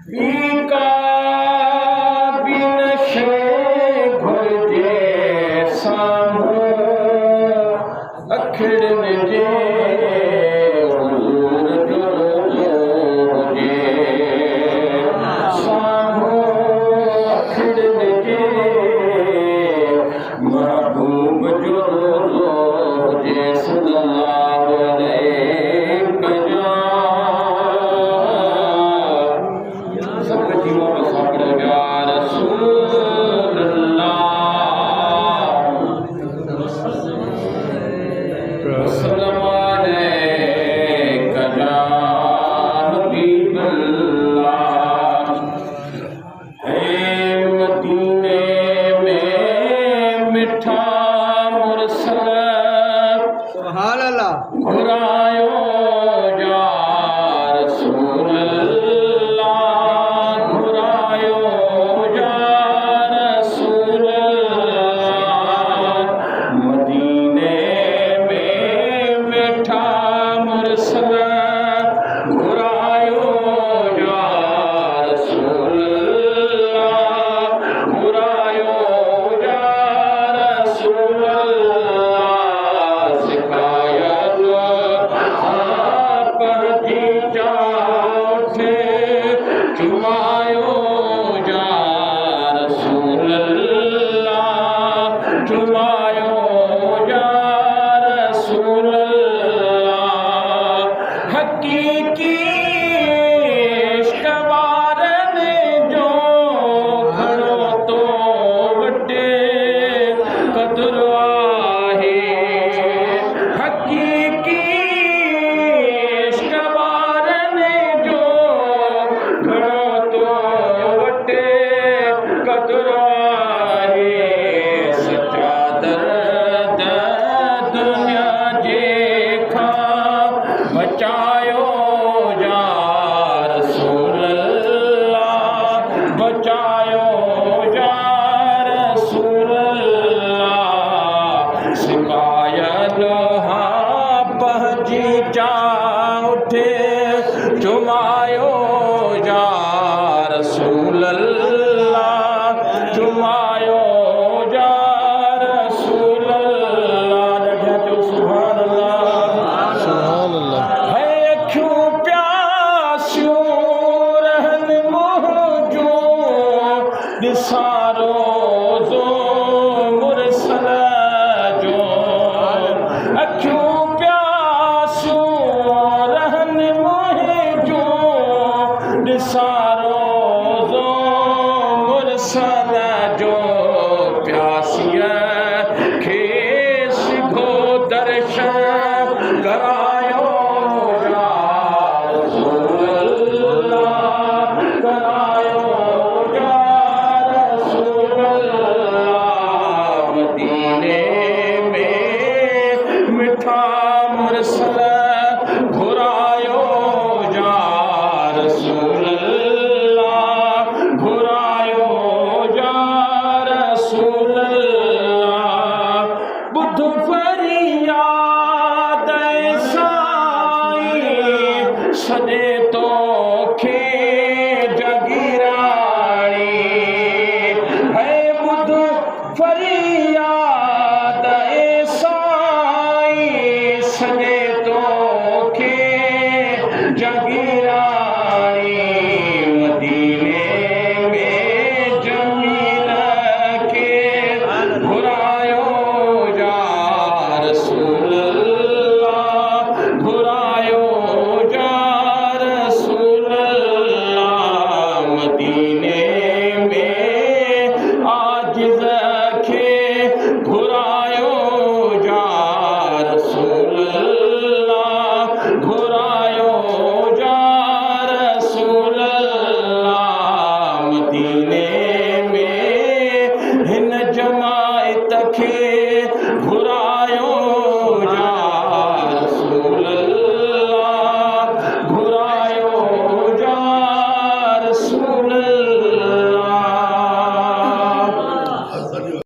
बीका बिनशे घुरजे सामो अखड़न जे हुजूर जो जे सामो अखड़न जे महबूब जो जे सल्लल्लाहु अलैहि वसल्लम सब जीवों में साकड़ या रसूल अल्लाह सल्लम अलैका या हबीब अल्लाह है मदीने में मिठा मुरसल सुभान अल्लाह घुरायो या रसूल अल्लाह घुरायो या रसूल अल्लाह मदीने में मिठा मुरसल घुरायो या रसूल अल्लाह घुरायो या रसूल अल्लाह शिकायत आप जी जाओ चुमायो या रसूल अल्लाह चुमायो या रसूल अल्लाह हकीकी इश्क वारन जो घणो तो वटे कदर आहे हकीकी इश्क वारन जो घणो तो वटे कदर आहे सच्चा दर्द दुनिया जे खां बचायो या रसूल अल्लाह बचायो या रसूल अल्लाह शिकायत हाँ पहुँची जा उठे चुमायो या रसूल अल्लाह चुमायो या रसूल अल्लाह जो सुभान अल्लाह सुभान अल्लाह है क्यों प्यास्यों रहन मोहजो निसारो जो मुरसल जो क्यों प्यास्यों रहन मोहजो निसारो